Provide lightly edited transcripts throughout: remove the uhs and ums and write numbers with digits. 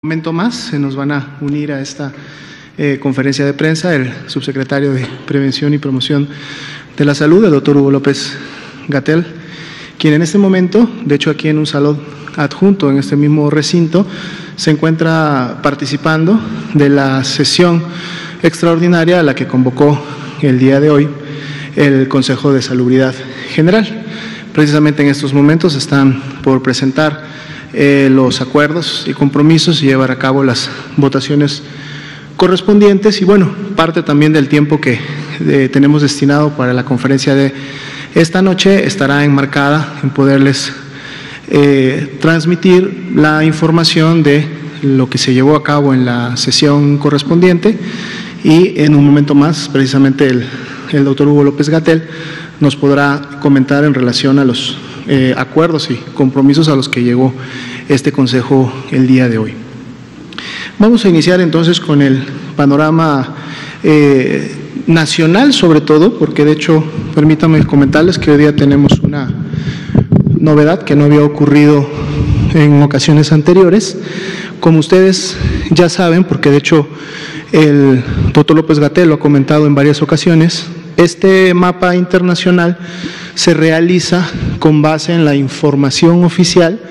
Un momento más se nos van a unir a esta conferencia de prensa el subsecretario de Prevención y Promoción de la Salud, el doctor Hugo López-Gatell, quien en este momento, de hecho aquí en un salón adjunto en este mismo recinto, se encuentra participando de la sesión extraordinaria a la que convocó el día de hoy el Consejo de Salubridad General. Precisamente en estos momentos están por presentar los acuerdos y compromisos y llevar a cabo las votaciones correspondientes y bueno, parte también del tiempo que tenemos destinado para la conferencia de esta noche estará enmarcada en poderles transmitir la información de lo que se llevó a cabo en la sesión correspondiente y en un momento más precisamente el doctor Hugo López-Gatell nos podrá comentar en relación a los acuerdos y compromisos a los que llegó este Consejo el día de hoy. Vamos a iniciar entonces con el panorama nacional sobre todo, porque de hecho, permítanme comentarles que hoy día tenemos una novedad que no había ocurrido en ocasiones anteriores. Como ustedes ya saben, porque de hecho el doctor López-Gatell lo ha comentado en varias ocasiones, este mapa internacional se realiza con base en la información oficial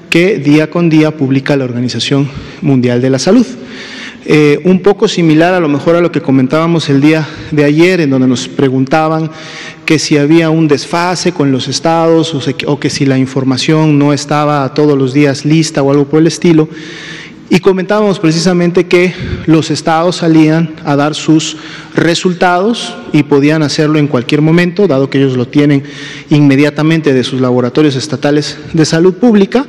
que día con día publica la Organización Mundial de la Salud. Un poco similar a lo mejor a lo que comentábamos el día de ayer, en donde nos preguntaban que si había un desfase con los estados o que si la información no estaba todos los días lista o algo por el estilo. Y comentábamos precisamente que los estados salían a dar sus resultados y podían hacerlo en cualquier momento, dado que ellos lo tienen inmediatamente de sus laboratorios estatales de salud pública.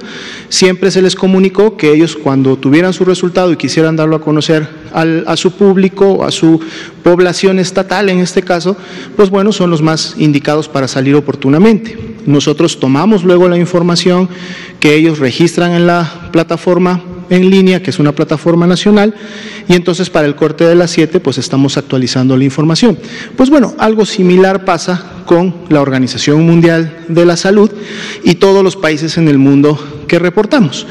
Siempre se les comunicó que ellos cuando tuvieran su resultado y quisieran darlo a conocer a su público, a su población estatal en este caso, pues bueno, son los más indicados para salir oportunamente. Nosotros tomamos luego la información que ellos registran en la plataforma en línea, que es una plataforma nacional, y entonces para el corte de las 7 pues estamos actualizando la información. Pues bueno, algo similar pasa con la Organización Mundial de la Salud y todos los países en el mundo que reportamos.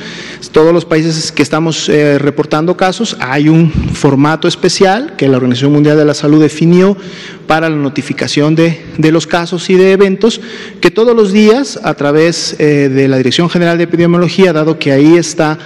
Todos los países que estamos reportando casos, hay un formato especial que la Organización Mundial de la Salud definió para la notificación de los casos y de eventos, que todos los días a través de la Dirección General de Epidemiología, dado que ahí está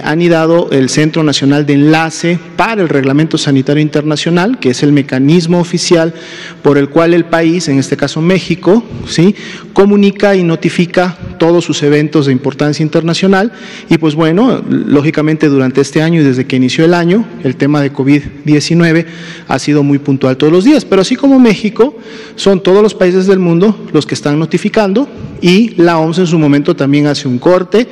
anidado el Centro Nacional de Enlace para el Reglamento Sanitario Internacional, que es el mecanismo oficial por el cual el país, en este caso México, ¿sí?, comunica y notifica todos sus eventos de importancia internacional. Y pues bueno, lógicamente durante este año y desde que inició el año, el tema de COVID-19 ha sido muy puntual todos los días, pero así como México, son todos los países del mundo los que están notificando y la OMS en su momento también hace un corte,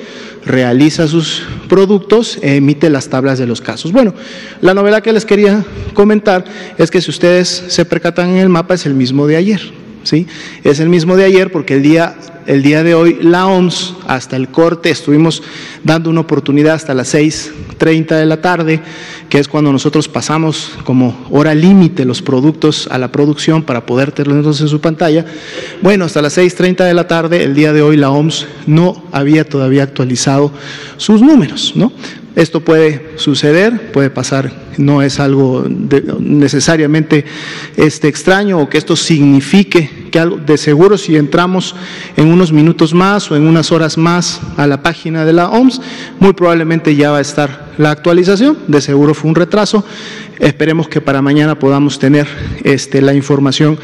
realiza sus productos, emite las tablas de los casos. Bueno, la novedad que les quería comentar es que si ustedes se percatan en el mapa es el mismo de ayer, ¿sí? Es el mismo de ayer porque el día de hoy la OMS hasta el corte estuvimos dando una oportunidad hasta las 6:30 de la tarde, que es cuando nosotros pasamos como hora límite los productos a la producción para poder tenerlos en su pantalla. Bueno, hasta las 6:30 de la tarde, el día de hoy la OMS no había todavía actualizado sus números, ¿no? Esto puede suceder, puede pasar, no es algo necesariamente extraño o que esto signifique que algo, de seguro si entramos en unos minutos más o en unas horas más a la página de la OMS, muy probablemente ya va a estar la actualización, de seguro fue un retraso. Esperemos que para mañana podamos tener la información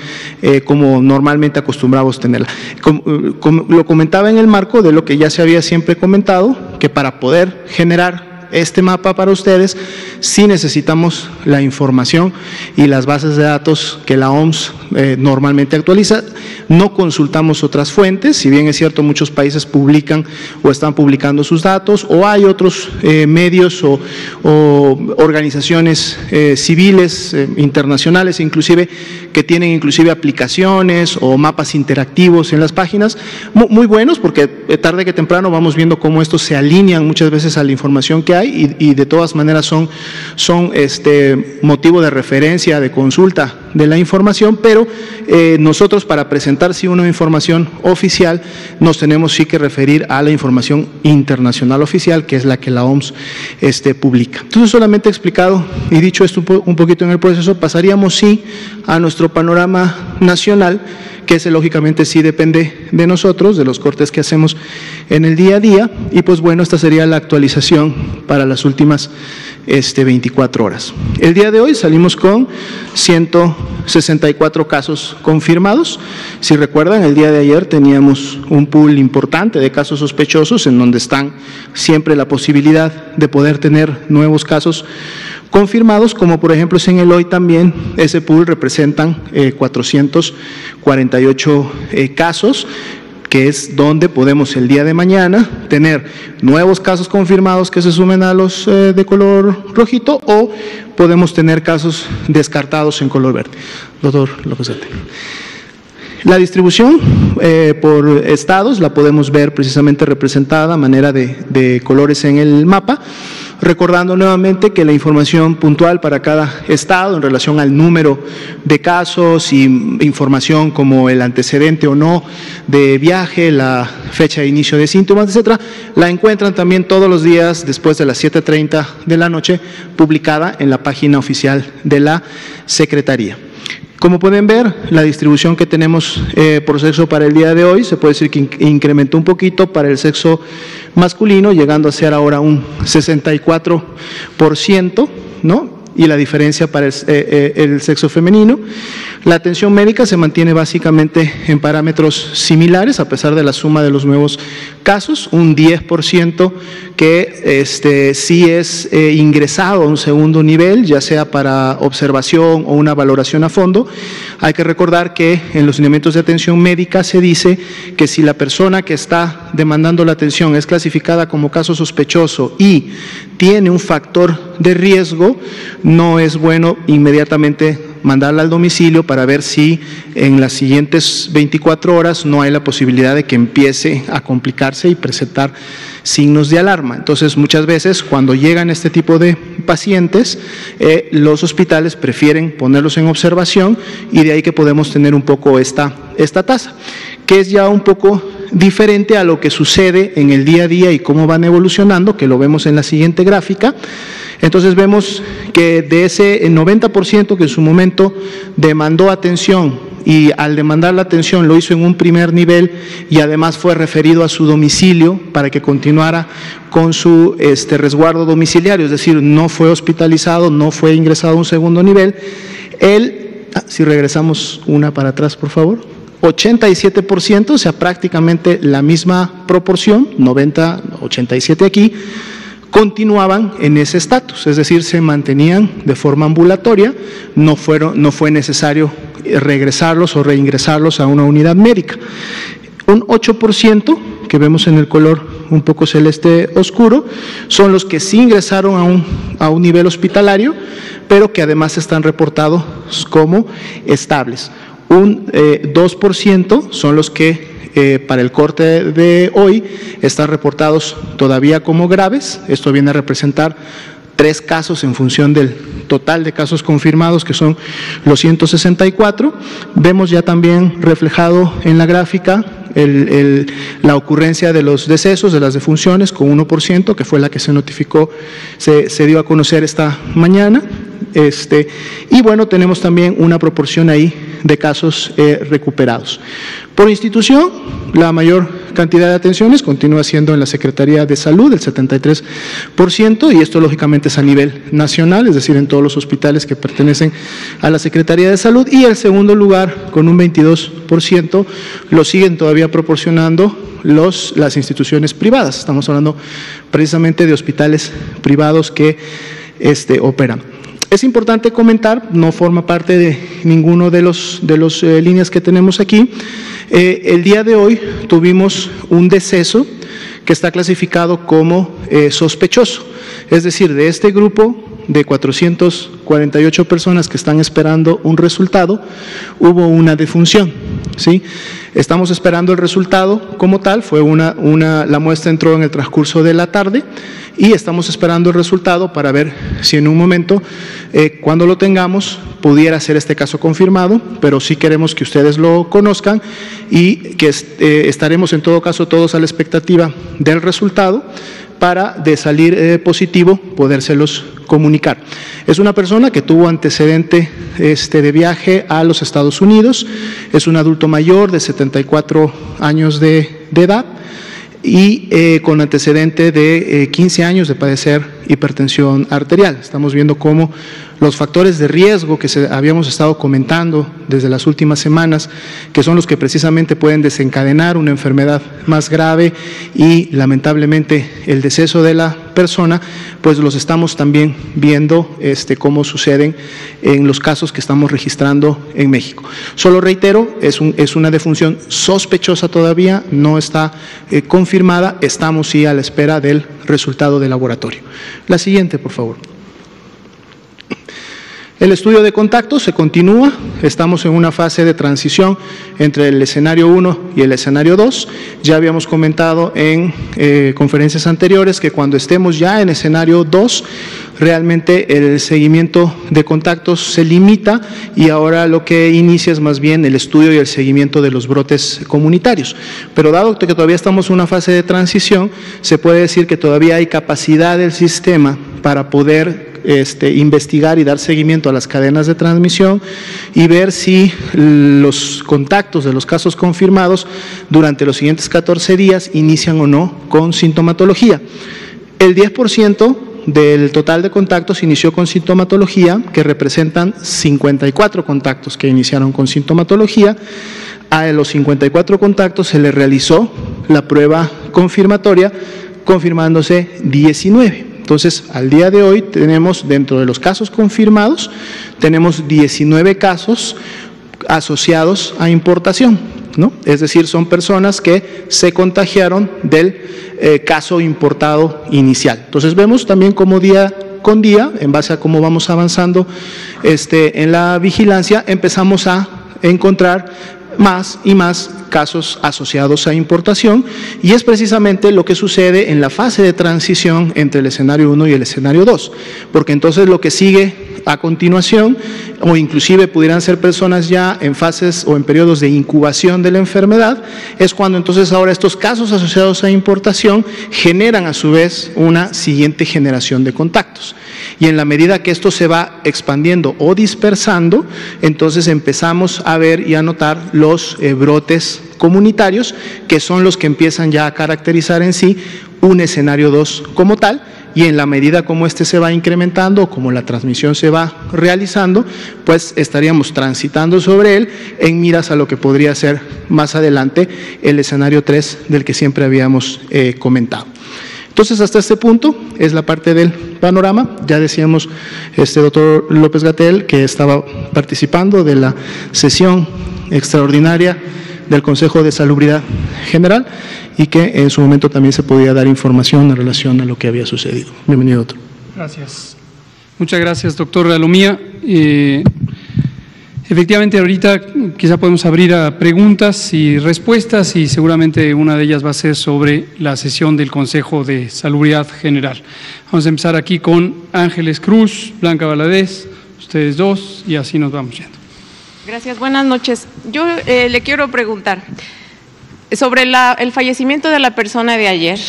como normalmente acostumbramos tenerla. Como lo comentaba en el marco de lo que ya se había siempre comentado, que para poder generar este mapa para ustedes, sí necesitamos la información y las bases de datos que la OMS normalmente actualiza. No consultamos otras fuentes, si bien es cierto muchos países publican o están publicando sus datos, o hay otros medios o organizaciones civiles, internacionales inclusive, que tienen inclusive aplicaciones o mapas interactivos en las páginas, muy buenos, porque tarde que temprano vamos viendo cómo estos se alinean muchas veces a la información que hay y de todas maneras son son motivo de referencia, de consulta de la información, pero nosotros para presentar sí una información oficial nos tenemos sí que referir a la información internacional oficial, que es la que la OMS publica. Entonces, solamente explicado y dicho esto un poquito en el proceso, pasaríamos sí a nuestro panorama nacional, que ese lógicamente sí depende de nosotros, de los cortes que hacemos en el día a día, y pues bueno, esta sería la actualización para las últimas 24 horas. El día de hoy salimos con 164 casos confirmados. Si recuerdan, el día de ayer teníamos un pool importante de casos sospechosos, en donde están siempre la posibilidad de poder tener nuevos casos confirmados, como por ejemplo es en el hoy también. Ese pool representan 448 casos, que es donde podemos el día de mañana tener nuevos casos confirmados que se sumen a los de color rojito, o podemos tener casos descartados en color verde. Doctor López Ate. La distribución por estados la podemos ver precisamente representada a manera de colores en el mapa, recordando nuevamente que la información puntual para cada estado en relación al número de casos y información como el antecedente o no de viaje, la fecha de inicio de síntomas, etcétera, la encuentran también todos los días después de las 7:30 de la noche, publicada en la página oficial de la Secretaría. Como pueden ver, la distribución que tenemos por sexo para el día de hoy, se puede decir que incrementó un poquito para el sexo masculino, llegando a ser ahora un 64%, ¿no? Y la diferencia para el sexo femenino. La atención médica se mantiene básicamente en parámetros similares, a pesar de la suma de los nuevos casos, un 10% que sí es ingresado a un segundo nivel, ya sea para observación o una valoración a fondo. Hay que recordar que en los lineamientos de atención médica se dice que si la persona que está demandando la atención es clasificada como caso sospechoso y tiene un factor de riesgo, no es bueno inmediatamente mandarla al domicilio para ver si en las siguientes 24 horas no hay la posibilidad de que empiece a complicarse y presentar signos de alarma. Entonces, muchas veces cuando llegan este tipo de pacientes, los hospitales prefieren ponerlos en observación, y de ahí que podemos tener un poco esta tasa, que es ya un poco diferente a lo que sucede en el día a día y cómo van evolucionando, que lo vemos en la siguiente gráfica. Entonces vemos que de ese 90% que en su momento demandó atención, y al demandar la atención lo hizo en un primer nivel y además fue referido a su domicilio para que continuara con su resguardo domiciliario, es decir, no fue hospitalizado, no fue ingresado a un segundo nivel. Si regresamos una para atrás, por favor. 87%, o sea, prácticamente la misma proporción, 90, 87 aquí, continuaban en ese estatus, es decir, se mantenían de forma ambulatoria, no fue necesario regresarlos o reingresarlos a una unidad médica. Un 8%, que vemos en el color un poco celeste oscuro, son los que sí ingresaron a un nivel hospitalario, pero que además están reportados como estables. Un 2% son los que para el corte de hoy están reportados todavía como graves. Esto viene a representar 3 casos en función del total de casos confirmados, que son los 164. Vemos ya también reflejado en la gráfica la ocurrencia de los decesos, de las defunciones, con 1%, que fue la que se notificó, se dio a conocer esta mañana. Y bueno, tenemos también una proporción ahí de casos recuperados. Por institución, la mayor cantidad de atenciones continúa siendo en la Secretaría de Salud, el 73%, y esto lógicamente es a nivel nacional, es decir, en todos los hospitales que pertenecen a la Secretaría de Salud, y el segundo lugar, con un 22%, lo siguen todavía proporcionando las instituciones privadas. Estamos hablando precisamente de hospitales privados que operan. Es importante comentar, no forma parte de ninguno de los líneas que tenemos aquí. El día de hoy tuvimos un deceso que está clasificado como sospechoso. Es decir, de este grupo de 448 personas que están esperando un resultado, hubo una defunción, ¿sí? Estamos esperando el resultado como tal, fue la muestra entró en el transcurso de la tarde y estamos esperando el resultado para ver si en un momento, cuando lo tengamos, pudiera ser este caso confirmado, pero sí queremos que ustedes lo conozcan y que estaremos en todo caso todos a la expectativa del resultado para, de salir positivo, podérselos comunicar. Es una persona que tuvo antecedente de viaje a los Estados Unidos, es un adulto mayor de 74 años de edad y con antecedente de 15 años de padecer hipertensión arterial. Estamos viendo cómo los factores de riesgo que habíamos estado comentando desde las últimas semanas, que son los que precisamente pueden desencadenar una enfermedad más grave y lamentablemente el deceso de la persona, pues los estamos también viendo cómo suceden en los casos que estamos registrando en México. Solo reitero, es una defunción sospechosa todavía, no está confirmada, estamos sí a la espera del resultado del laboratorio. La siguiente, por favor. El estudio de contactos se continúa, estamos en una fase de transición entre el escenario 1 y el escenario 2. Ya habíamos comentado en conferencias anteriores que cuando estemos ya en escenario 2, realmente el seguimiento de contactos se limita y ahora lo que inicia es más bien el estudio y el seguimiento de los brotes comunitarios. Pero dado que todavía estamos en una fase de transición, se puede decir que todavía hay capacidad del sistema para poder investigar y dar seguimiento a las cadenas de transmisión y ver si los contactos de los casos confirmados durante los siguientes 14 días inician o no con sintomatología. El 10% del total de contactos inició con sintomatología, que representan 54 contactos que iniciaron con sintomatología. A los 54 contactos se les realizó la prueba confirmatoria, confirmándose 19. Entonces, al día de hoy tenemos, dentro de los casos confirmados, tenemos 19 casos asociados a importación, ¿no? Es decir, son personas que se contagiaron del caso importado inicial. Entonces, vemos también cómo día con día, en base a cómo vamos avanzando en la vigilancia, empezamos a encontrar más y más casos asociados a importación y es precisamente lo que sucede en la fase de transición entre el escenario 1 y el escenario 2, porque entonces lo que sigue a continuación, o inclusive pudieran ser personas ya en fases o en periodos de incubación de la enfermedad, es cuando entonces ahora estos casos asociados a importación generan a su vez una siguiente generación de contactos. Y en la medida que esto se va expandiendo o dispersando, entonces empezamos a ver y a notar los brotes comunitarios, que son los que empiezan ya a caracterizar en sí un escenario 2 como tal, y en la medida como este se va incrementando, como la transmisión se va realizando, pues estaríamos transitando sobre él en miras a lo que podría ser más adelante el escenario 3 del que siempre habíamos comentado. Entonces, hasta este punto es la parte del panorama. Ya decíamos, doctor López-Gatell, que estaba participando de la sesión extraordinaria del Consejo de Salubridad General y que en su momento también se podía dar información en relación a lo que había sucedido. Bienvenido, doctor. Gracias. Muchas gracias, doctor Alomía. Efectivamente, ahorita quizá podemos abrir a preguntas y respuestas y seguramente una de ellas va a ser sobre la sesión del Consejo de Salubridad General. Vamos a empezar aquí con Ángeles Cruz, Blanca Valadez, ustedes dos y así nos vamos yendo. Gracias, buenas noches. Yo le quiero preguntar sobre el fallecimiento de la persona de ayer.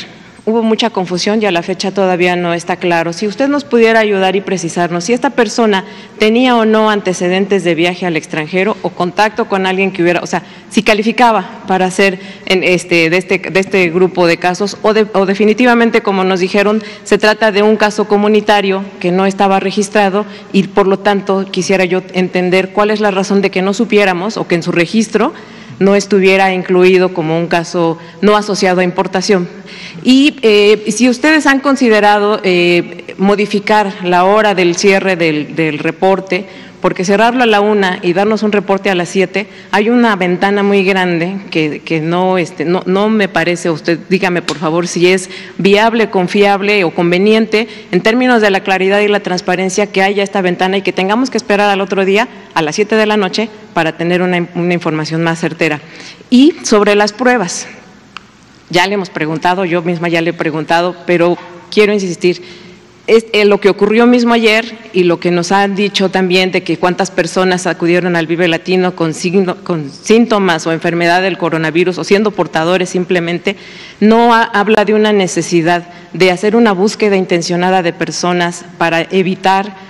Hubo mucha confusión y a la fecha todavía no está claro. Si usted nos pudiera ayudar y precisarnos si esta persona tenía o no antecedentes de viaje al extranjero o contacto con alguien que hubiera, o sea, si calificaba para ser de este grupo de casos o definitivamente, como nos dijeron, se trata de un caso comunitario que no estaba registrado y por lo tanto quisiera yo entender cuál es la razón de que no supiéramos o que en su registro no estuviera incluido como un caso no asociado a importación. Y si ustedes han considerado modificar la hora del cierre del reporte, porque cerrarlo a la 1 y darnos un reporte a las 7, hay una ventana muy grande que no me parece. Usted dígame por favor si es viable, confiable o conveniente en términos de la claridad y la transparencia que haya esta ventana y que tengamos que esperar al otro día a las 7 de la noche para tener una información más certera. Y sobre las pruebas, ya le hemos preguntado, yo misma ya le he preguntado, pero quiero insistir. Lo que ocurrió mismo ayer y lo que nos han dicho también de que cuántas personas acudieron al Vive Latino con síntomas o enfermedad del coronavirus o siendo portadores simplemente, no habla de una necesidad de hacer una búsqueda intencionada de personas para evitar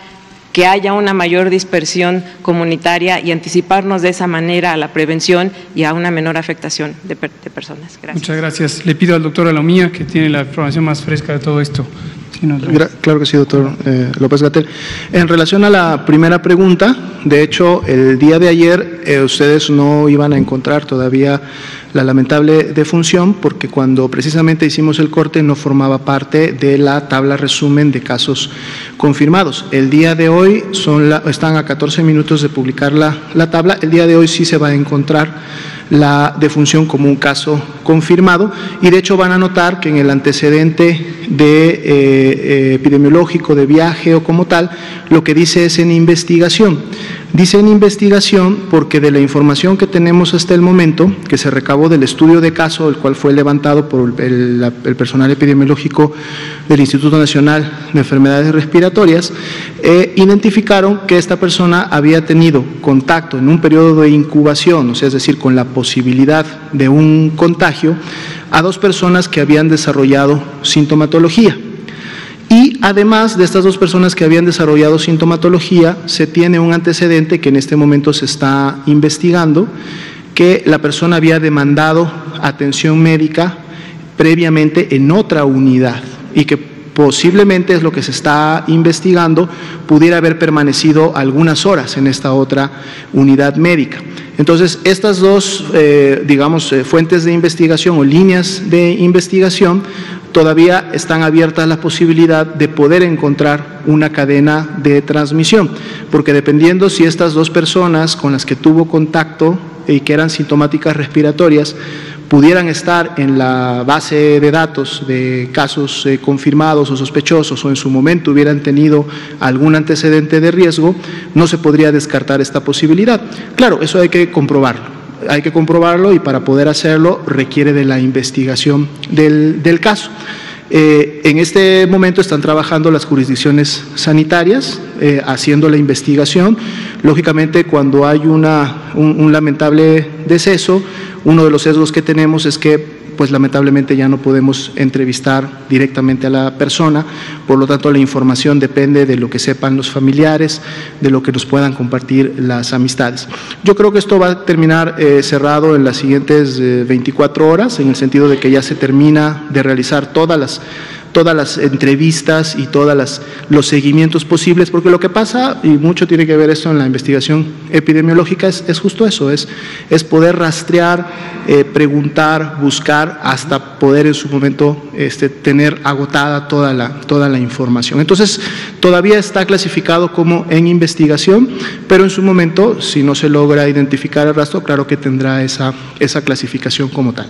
que haya una mayor dispersión comunitaria y anticiparnos de esa manera a la prevención y a una menor afectación de personas. Gracias. Muchas gracias. Le pido al doctor Alomía, que tiene la información más fresca de todo esto. Claro que sí, doctor López-Gatell. En relación a la primera pregunta, de hecho, el día de ayer ustedes no iban a encontrar todavía la lamentable defunción, porque cuando precisamente hicimos el corte no formaba parte de la tabla resumen de casos confirmados. El día de hoy están a 14 minutos de publicar la tabla. El día de hoy sí se va a encontrar la defunción como un caso confirmado, y de hecho van a notar que en el antecedente epidemiológico de viaje o como tal, lo que dice es en investigación. Dice en investigación porque de la información que tenemos hasta el momento, que se recabó del estudio de caso, el cual fue levantado por el personal epidemiológico del Instituto Nacional de Enfermedades Respiratorias, identificaron que esta persona había tenido contacto en un periodo de incubación, o sea, es decir, con la posibilidad de un contagio, a 2 personas que habían desarrollado sintomatología. Y además de estas 2 personas que habían desarrollado sintomatología, se tiene un antecedente que en este momento se está investigando, que la persona había demandado atención médica previamente en otra unidad y que posiblemente, es lo que se está investigando, pudiera haber permanecido algunas horas en esta otra unidad médica. Entonces, estas 2, fuentes de investigación o líneas de investigación, todavía están abiertas la posibilidad de poder encontrar una cadena de transmisión, porque dependiendo si estas 2 personas con las que tuvo contacto y que eran sintomáticas respiratorias pudieran estar en la base de datos de casos confirmados o sospechosos, o en su momento hubieran tenido algún antecedente de riesgo, no se podría descartar esta posibilidad. Claro, eso hay que comprobarlo. Hay que comprobarlo, y para poder hacerlo requiere de la investigación del caso. En este momento están trabajando las jurisdicciones sanitarias haciendo la investigación. Lógicamente, cuando hay un lamentable deceso, uno de los sesgos que tenemos es que pues lamentablemente ya no podemos entrevistar directamente a la persona, por lo tanto la información depende de lo que sepan los familiares, de lo que nos puedan compartir las amistades. Yo creo que esto va a terminar cerrado en las siguientes 24 horas, en el sentido de que ya se termina de realizar todas las entrevistas y todos los seguimientos posibles, porque lo que pasa, y mucho tiene que ver esto en la investigación epidemiológica, es justo eso, es poder rastrear, preguntar, buscar, hasta poder en su momento tener agotada toda la información. Entonces, todavía está clasificado como en investigación, pero en su momento, si no se logra identificar el rastro, claro que tendrá esa clasificación como tal.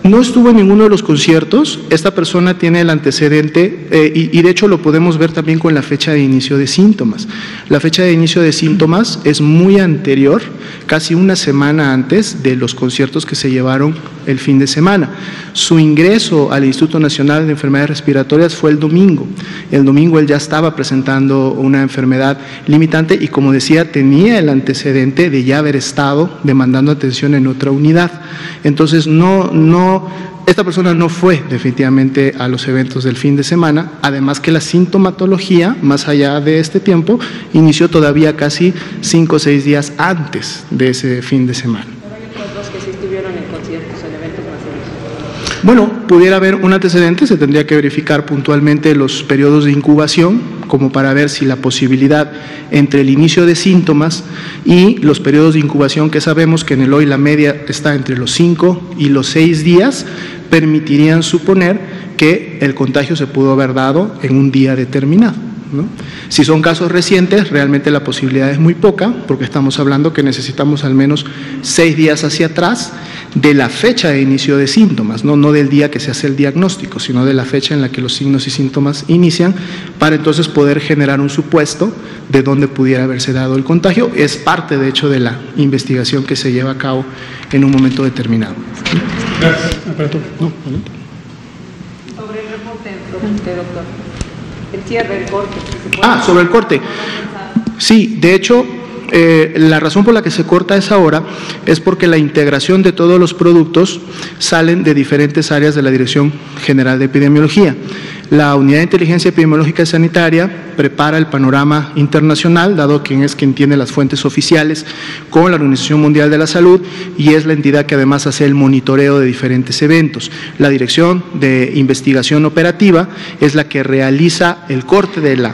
No estuvo en ninguno de los conciertos. Esta persona tiene el antecedente y de hecho lo podemos ver también con la fecha de inicio de síntomas. La fecha de inicio de síntomas es muy anterior, casi una semana antes de los conciertos que se llevaron el fin de semana. Su ingreso al Instituto Nacional de Enfermedades Respiratorias fue el domingo. El domingo él ya estaba presentando una enfermedad limitante y, como decía, tenía el antecedente de ya haber estado demandando atención en otra unidad. Entonces, esta persona no fue definitivamente a los eventos del fin de semana, además que la sintomatología, más allá de este tiempo, inició todavía casi 5 o 6 días antes de ese fin de semana. Pero hay otros 2 que sí estuvieron en conciertos, en eventos masivos. Bueno, pudiera haber un antecedente, se tendría que verificar puntualmente los periodos de incubación, como para ver si la posibilidad entre el inicio de síntomas y los periodos de incubación, que sabemos que en el hoy la media está entre los 5 y los 6 días, permitirían suponer que el contagio se pudo haber dado en un día determinado. ¿no? Si son casos recientes, realmente la posibilidad es muy poca, porque estamos hablando que necesitamos al menos 6 días hacia atrás de la fecha de inicio de síntomas, no del día que se hace el diagnóstico, sino de la fecha en la que los signos y síntomas inician, para entonces poder generar un supuesto de dónde pudiera haberse dado el contagio. Es parte, de hecho, de la investigación que se lleva a cabo en un momento determinado. Gracias. Sobre el reporte, doctor. El cierre, el corte. Sobre el corte. Sí, de hecho, la razón por la que se corta esa hora es porque la integración de todos los productos salen de diferentes áreas de la Dirección General de Epidemiología. La Unidad de Inteligencia Epidemiológica y Sanitaria prepara el panorama internacional, dado que es quien tiene las fuentes oficiales con la Organización Mundial de la Salud y es la entidad que además hace el monitoreo de diferentes eventos. La Dirección de Investigación Operativa es la que realiza el corte de la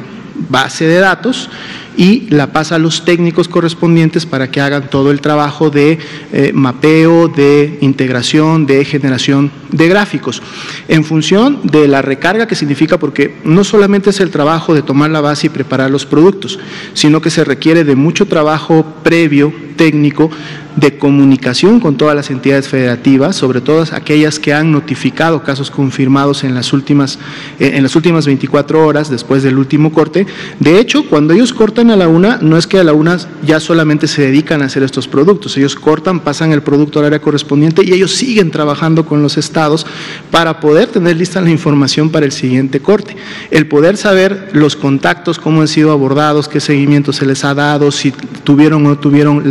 base de datos y la pasa a los técnicos correspondientes para que hagan todo el trabajo de mapeo, de integración, de generación de gráficos. En función de la recarga que significa, porque no solamente es el trabajo de tomar la base y preparar los productos, sino que se requiere de mucho trabajo previo, técnico, de comunicación con todas las entidades federativas, sobre todo aquellas que han notificado casos confirmados en las últimas 24 horas después del último corte. De hecho, cuando ellos cortan a la una, no es que a la una ya solamente se dedican a hacer estos productos, ellos cortan, pasan el producto al área correspondiente y ellos siguen trabajando con los estados para poder tener lista la información para el siguiente corte. El poder saber los contactos, cómo han sido abordados, qué seguimiento se les ha dado, si tuvieron o no tuvieron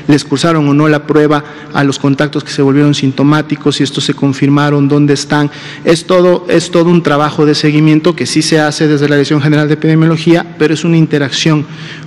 les cursaron o no la prueba a los contactos que se volvieron sintomáticos, si estos se confirmaron, dónde están, es todo un trabajo de seguimiento que sí se hace desde la Dirección General de Epidemiología, pero es una interacción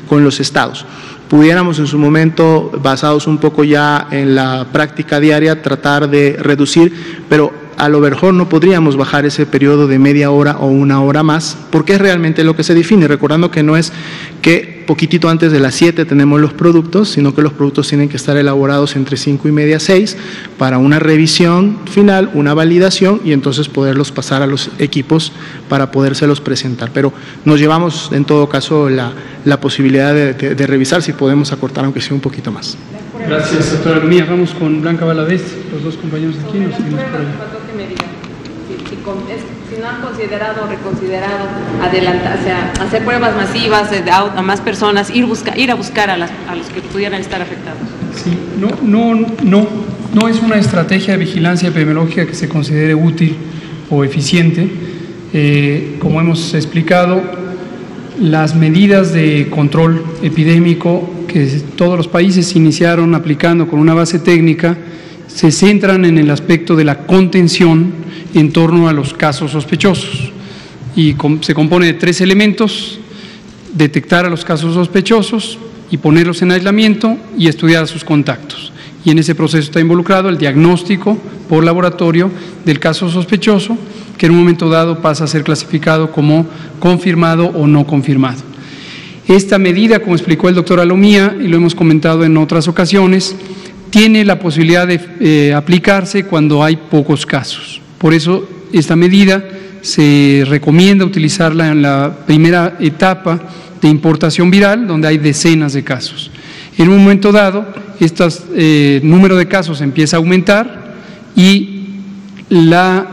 con los estados. Pudiéramos en su momento, basados un poco ya en la práctica diaria, tratar de reducir, pero a lo mejor no podríamos bajar ese periodo de media hora o una hora más, porque es realmente lo que se define, recordando que no es que poquitito antes de las 7 tenemos los productos, sino que los productos tienen que estar elaborados entre 5:30 y 6 para una revisión final, una validación y entonces poderlos pasar a los equipos para podérselos presentar. Pero nos llevamos en todo caso la posibilidad de revisar si podemos acortar aunque sea un poquito más. Gracias, doctora Mía. Vamos con Blanca Valadez, los dos compañeros de aquí. Nos seguimos por ahí. Si no han considerado o reconsiderado adelantar, o sea, hacer pruebas masivas a más personas, ir a buscar a los que pudieran estar afectados. Sí, no es una estrategia de vigilancia epidemiológica que se considere útil o eficiente. Como hemos explicado, las medidas de control epidémico que todos los países iniciaron aplicando con una base técnica se centran en el aspecto de la contención en torno a los casos sospechosos y se compone de 3 elementos: detectar a los casos sospechosos y ponerlos en aislamiento y estudiar a sus contactos. Y en ese proceso está involucrado el diagnóstico por laboratorio del caso sospechoso, que en un momento dado pasa a ser clasificado como confirmado o no confirmado. Esta medida, como explicó el doctor Alomía, y lo hemos comentado en otras ocasiones, tiene la posibilidad de aplicarse cuando hay pocos casos. Por eso esta medida se recomienda utilizarla en la primera etapa de importación viral, donde hay decenas de casos. En un momento dado, este número de casos empieza a aumentar y la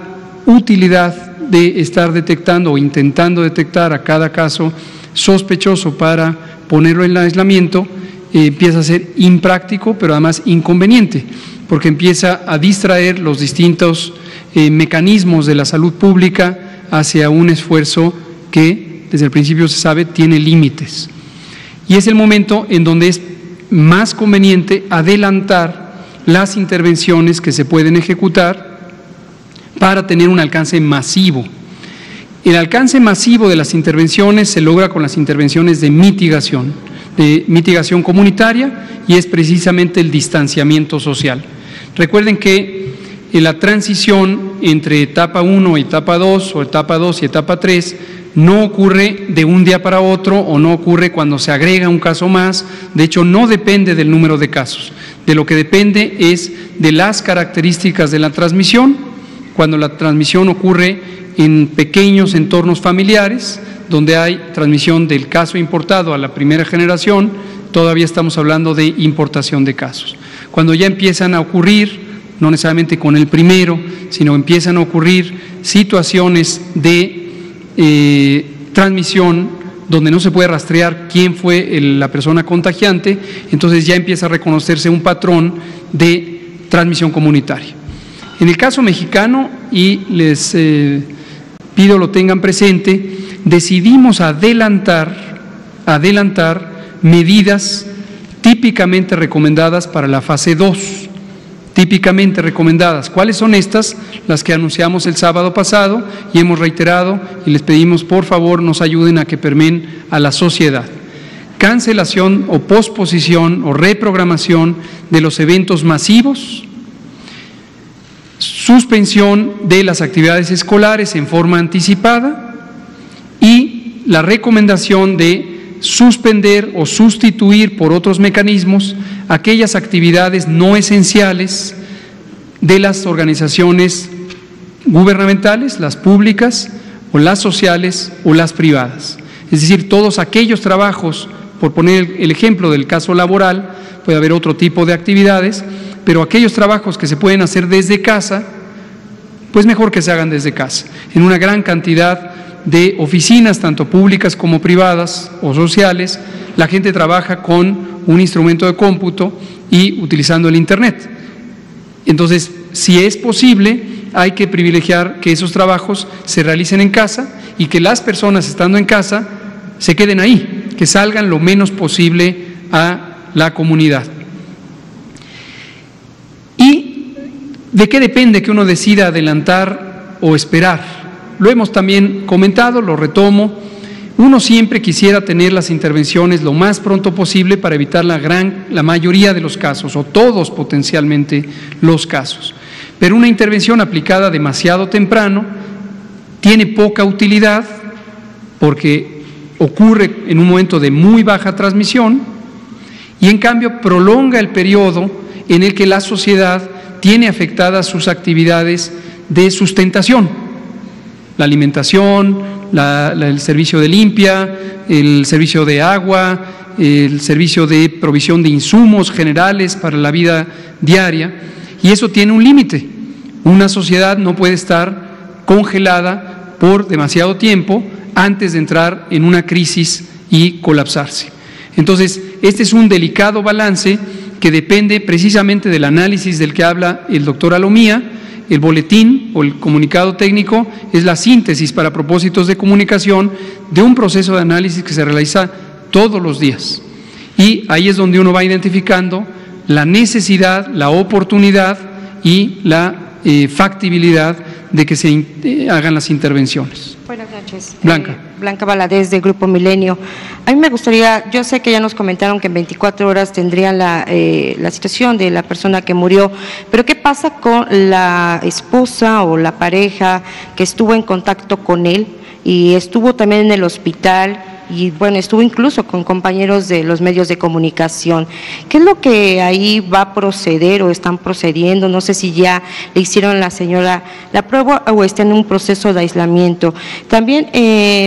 utilidad de estar detectando o intentando detectar a cada caso sospechoso para ponerlo en aislamiento empieza a ser impráctico, pero además inconveniente, porque empieza a distraer los distintos mecanismos de la salud pública hacia un esfuerzo que desde el principio se sabe tiene límites. Y es el momento en donde es más conveniente adelantar las intervenciones que se pueden ejecutar para tener un alcance masivo. El alcance masivo de las intervenciones se logra con las intervenciones de mitigación comunitaria, y es precisamente el distanciamiento social. Recuerden que en la transición entre etapa 1 y etapa 2 o etapa 2 y etapa 3 no ocurre de un día para otro o no ocurre cuando se agrega un caso más. De hecho, no depende del número de casos. De lo que depende es de las características de la transmisión. Cuando la transmisión ocurre en pequeños entornos familiares, donde hay transmisión del caso importado a la primera generación, todavía estamos hablando de importación de casos. Cuando ya empiezan a ocurrir, no necesariamente con el primero, sino empiezan a ocurrir situaciones de transmisión donde no se puede rastrear quién fue la persona contagiante, entonces ya empieza a reconocerse un patrón de transmisión comunitaria. En el caso mexicano, y les pido lo tengan presente, decidimos adelantar medidas típicamente recomendadas para la fase 2, típicamente recomendadas. ¿Cuáles son estas? Las que anunciamos el sábado pasado y hemos reiterado, y les pedimos por favor nos ayuden a que permeen a la sociedad. Cancelación o posposición o reprogramación de los eventos masivos, suspensión de las actividades escolares en forma anticipada y la recomendación de suspender o sustituir por otros mecanismos aquellas actividades no esenciales de las organizaciones gubernamentales, las públicas o las sociales o las privadas. Es decir, todos aquellos trabajos, por poner el ejemplo del caso laboral, puede haber otro tipo de actividades, pero aquellos trabajos que se pueden hacer desde casa, pues mejor que se hagan desde casa. En una gran cantidad de oficinas, tanto públicas como privadas o sociales, la gente trabaja con un instrumento de cómputo y utilizando el Internet. Entonces, si es posible, hay que privilegiar que esos trabajos se realicen en casa y que las personas estando en casa se queden ahí, que salgan lo menos posible a la comunidad. ¿Y de qué depende que uno decida adelantar o esperar? Lo hemos también comentado, lo retomo. Uno siempre quisiera tener las intervenciones lo más pronto posible para evitar la mayoría de los casos, o todos potencialmente los casos. Pero una intervención aplicada demasiado temprano tiene poca utilidad porque ocurre en un momento de muy baja transmisión y en cambio prolonga el periodo en el que la sociedad tiene afectadas sus actividades de sustentación, la alimentación, el servicio de limpia, el servicio de agua, el servicio de provisión de insumos generales para la vida diaria, y eso tiene un límite. Una sociedad no puede estar congelada por demasiado tiempo antes de entrar en una crisis y colapsarse. Entonces, este es un delicado balance que depende precisamente del análisis del que habla el doctor Alomía. El boletín o el comunicado técnico es la síntesis para propósitos de comunicación de un proceso de análisis que se realiza todos los días. Y ahí es donde uno va identificando la necesidad, la oportunidad y la factibilidad de que se hagan las intervenciones. Buenas noches. Blanca. Blanca Valadez, de Grupo Milenio. A mí me gustaría, yo sé que ya nos comentaron que en 24 horas tendrían la situación de la persona que murió, pero ¿qué pasa con la esposa o la pareja que estuvo en contacto con él y estuvo también en el hospital? Y bueno, estuvo incluso con compañeros de los medios de comunicación. ¿Qué es lo que ahí va a proceder o están procediendo? No sé si ya le hicieron a la señora la prueba o está en un proceso de aislamiento. También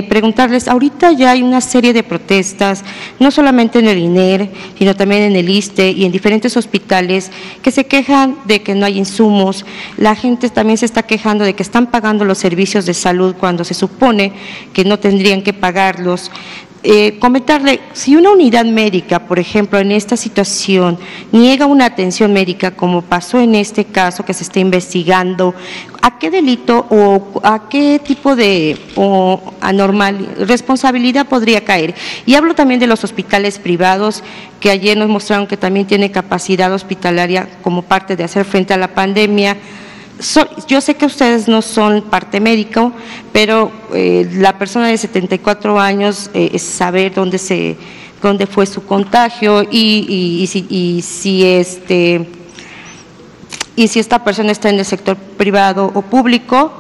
preguntarles, ahorita ya hay una serie de protestas, no solamente en el INER, sino también en el ISSSTE y en diferentes hospitales que se quejan de que no hay insumos. La gente también se está quejando de que están pagando los servicios de salud cuando se supone que no tendrían que pagarlos. Comentarle, si una unidad médica, por ejemplo, en esta situación, niega una atención médica, como pasó en este caso que se está investigando, ¿a qué delito o a qué tipo de responsabilidad podría caer? Y hablo también de los hospitales privados, que ayer nos mostraron que también tiene capacidad hospitalaria como parte de hacer frente a la pandemia. Yo sé que ustedes no son parte médico, pero la persona de 74 años es saber dónde fue su contagio y si esta persona está en el sector privado o público.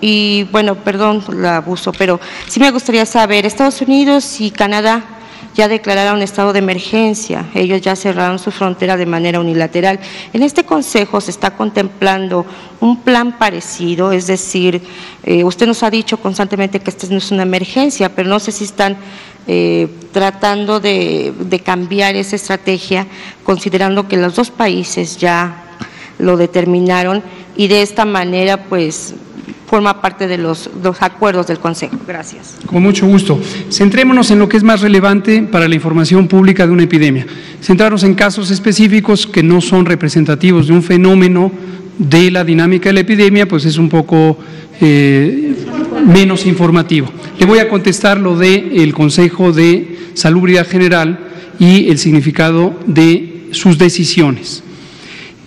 Y bueno, perdón por el abuso, pero sí me gustaría saber, Estados Unidos y Canadá ya declararon estado de emergencia, ellos ya cerraron su frontera de manera unilateral. En este Consejo se está contemplando un plan parecido, es decir, usted nos ha dicho constantemente que esta no es una emergencia, pero no sé si están tratando de cambiar esa estrategia, considerando que los dos países ya lo determinaron y de esta manera pues forma parte de los acuerdos del Consejo. Gracias. Con mucho gusto. Centrémonos en lo que es más relevante para la información pública de una epidemia. Centrarnos en casos específicos que no son representativos de un fenómeno de la dinámica de la epidemia, pues es un poco menos informativo. Le voy a contestar lo del Consejo de Salubridad General y el significado de sus decisiones.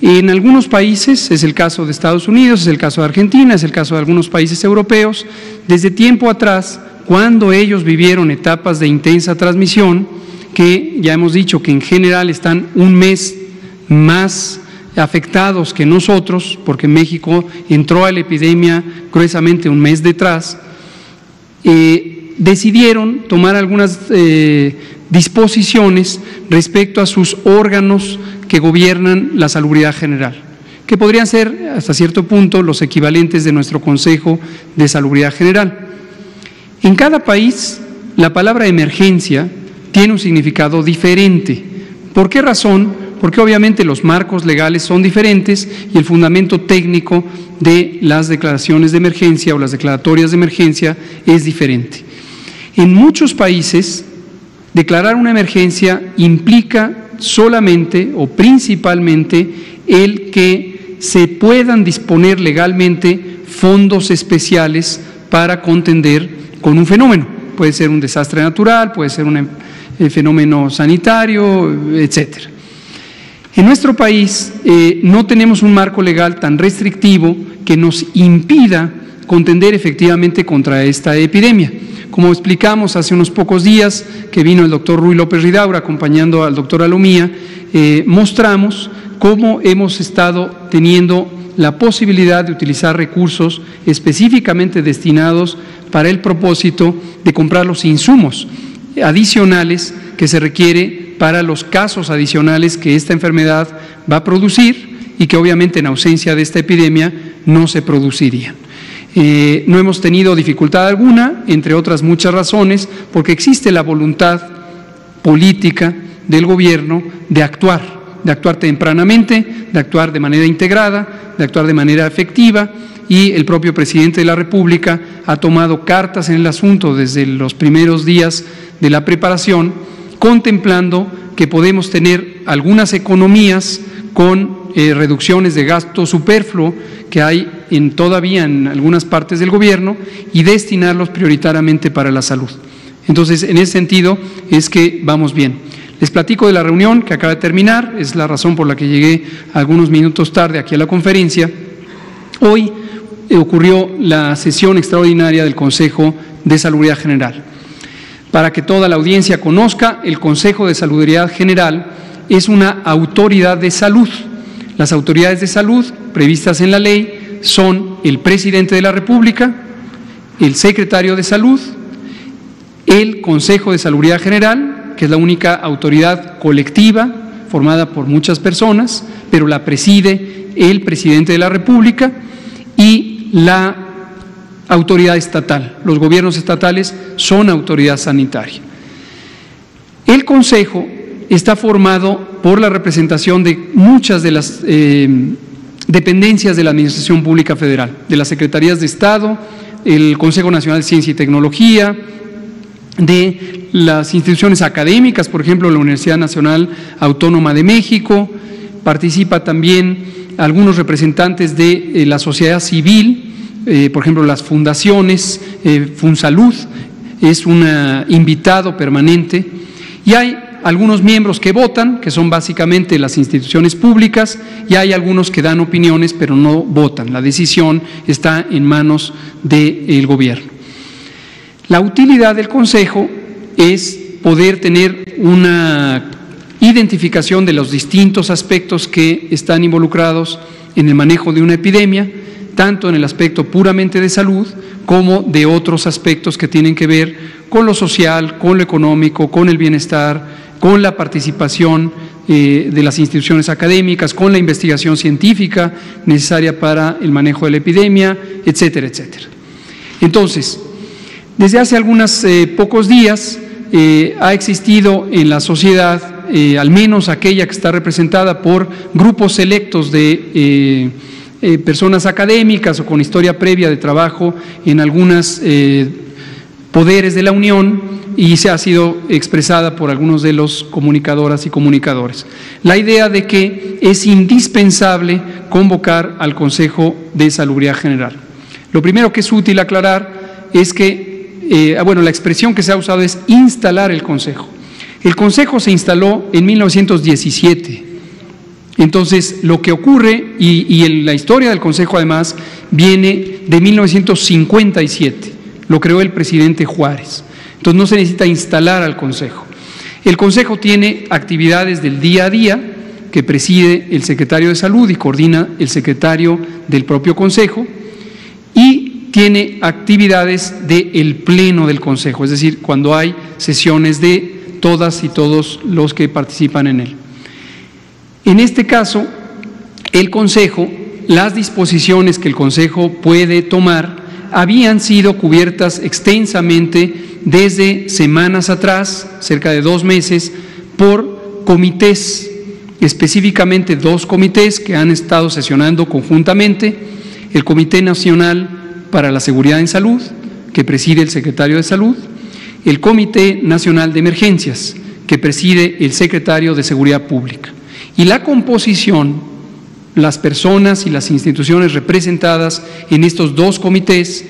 En algunos países, es el caso de Estados Unidos, es el caso de Argentina, es el caso de algunos países europeos, desde tiempo atrás, cuando ellos vivieron etapas de intensa transmisión, que ya hemos dicho que en general están un mes más afectados que nosotros, porque México entró a la epidemia gruesamente un mes detrás, decidieron tomar algunas disposiciones respecto a sus órganos que gobiernan la salubridad general, que podrían ser hasta cierto punto los equivalentes de nuestro Consejo de Salubridad General. En cada país, la palabra emergencia tiene un significado diferente. ¿Por qué razón? Porque obviamente los marcos legales son diferentes y el fundamento técnico de las declaraciones de emergencia o las declaratorias de emergencia es diferente. En muchos países, declarar una emergencia implica solamente o principalmente el que se puedan disponer legalmente fondos especiales para contender con un fenómeno. Puede ser un desastre natural, puede ser un fenómeno sanitario, etcétera. En nuestro país no tenemos un marco legal tan restrictivo que nos impida contender efectivamente contra esta epidemia. Como explicamos hace unos pocos días que vino el doctor Ruy López Ridaura acompañando al doctor Alomía, mostramos cómo hemos estado teniendo la posibilidad de utilizar recursos específicamente destinados para el propósito de comprar los insumos adicionales que se requiere para los casos adicionales que esta enfermedad va a producir y que obviamente en ausencia de esta epidemia no se producirían. No hemos tenido dificultad alguna, entre otras muchas razones, porque existe la voluntad política del gobierno de actuar tempranamente, de actuar de manera integrada, de actuar de manera efectiva, y el propio presidente de la República ha tomado cartas en el asunto desde los primeros días de la preparación, contemplando que podemos tener algunas economías con reducciones de gasto superfluo que hay todavía en algunas partes del gobierno y destinarlos prioritariamente para la salud. Entonces, en ese sentido es que vamos bien. Les platico de la reunión que acaba de terminar, es la razón por la que llegué algunos minutos tarde aquí a la conferencia. Hoy ocurrió la sesión extraordinaria del Consejo de Salubridad General. Para que toda la audiencia conozca, el Consejo de Salubridad General es una autoridad de salud. Las autoridades de salud previstas en la ley son el presidente de la República, el secretario de Salud, el Consejo de Salubridad General, que es la única autoridad colectiva formada por muchas personas, pero la preside el presidente de la República, y la autoridad estatal. Los gobiernos estatales son autoridad sanitaria. El Consejo está formado por la representación de muchas de las dependencias de la Administración Pública Federal, de las Secretarías de Estado, el Consejo Nacional de Ciencia y Tecnología, de las instituciones académicas, por ejemplo, la Universidad Nacional Autónoma de México. Participa también algunos representantes de la sociedad civil, por ejemplo, las fundaciones, Funsalud es un invitado permanente, y hay algunos miembros que votan, que son básicamente las instituciones públicas, y hay algunos que dan opiniones pero no votan. La decisión está en manos del gobierno. La utilidad del Consejo es poder tener una identificación de los distintos aspectos que están involucrados en el manejo de una epidemia, tanto en el aspecto puramente de salud como de otros aspectos que tienen que ver con lo social, con lo económico, con el bienestar, con la participación de las instituciones académicas, con la investigación científica necesaria para el manejo de la epidemia, etcétera, etcétera. Entonces, desde hace algunos pocos días ha existido en la sociedad, al menos aquella que está representada por grupos selectos de personas académicas o con historia previa de trabajo en algunos poderes de la Unión, y se ha sido expresada por algunos de los comunicadoras y comunicadores. La idea de que es indispensable convocar al Consejo de Salubridad General. Lo primero que es útil aclarar es que, la expresión que se ha usado es instalar el Consejo. El Consejo se instaló en 1917. Entonces, lo que ocurre, y la historia del Consejo además, viene de 1957. Lo creó el presidente Juárez. Entonces no se necesita instalar al Consejo. El Consejo tiene actividades del día a día que preside el secretario de Salud y coordina el secretario del propio Consejo, y tiene actividades del Pleno del Consejo, es decir, cuando hay sesiones de todas y todos los que participan en él. En este caso, el Consejo, las disposiciones que el Consejo puede tomar habían sido cubiertas extensamente desde semanas atrás, cerca de 2 meses, por comités, específicamente 2 comités que han estado sesionando conjuntamente: el Comité Nacional para la Seguridad en Salud, que preside el secretario de Salud; el Comité Nacional de Emergencias, que preside el secretario de Seguridad Pública. Y la composición, las personas y las instituciones representadas en estos 2 comités